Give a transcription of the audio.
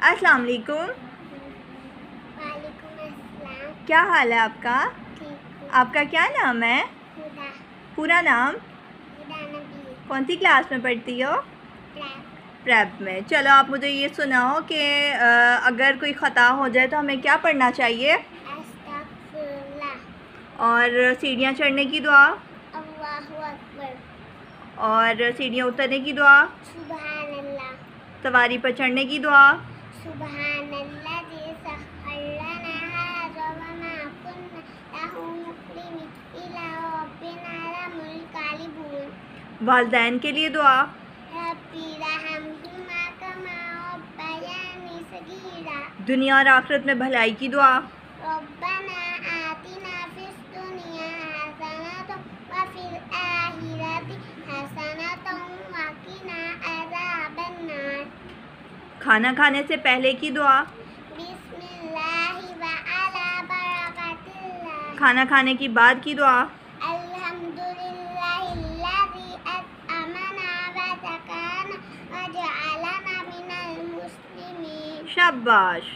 السلام علیکم۔ وعلیکم السلام۔ کیا حال ہے آپ کا؟ ٹھیک۔ آپ کا کیا نام ہے؟ خدا۔ پورا نام؟ خدا نبی۔ کون سی کلاس میں پڑھتی ہو؟ پریپ۔ پریپ میں۔ چلو آپ مجھے یہ سناؤ کہ اگر کوئی خطا ہو جائے تو ہمیں کیا پڑھنا چاہیے؟ استغفراللہ۔ اور سیڑھیاں چڑھنے کی دعا؟ اللہ اکبر۔ اور سیڑھیاں اترنے کی دعا؟ سبحان اللہ۔ سواری پر چڑھنے کی دعا؟ سبحان اللہ جی سخر لنا ھذا وما كنا له مقرنین الی ربنا لمنقلبون۔ والدین کے لیے دعا؟ ربی ارحمہما کما ربیانی صغیرا۔ دنیا اور آخرت میں بھلائی کی دعا؟ ربنا آتنا فی الدنیا حسنۃ وفی الآخرۃ حسنۃ وقنا عذاب النار۔ کھانا کھانے سے پہلے کی دعا؟ بسم اللہ وعلی برکۃ اللہ۔ کھانا کھانے کی بعد کی دعا؟ الحمدللہ الذی اطعمنا وسقانا وجعلنا من المسلمین۔ شاباش۔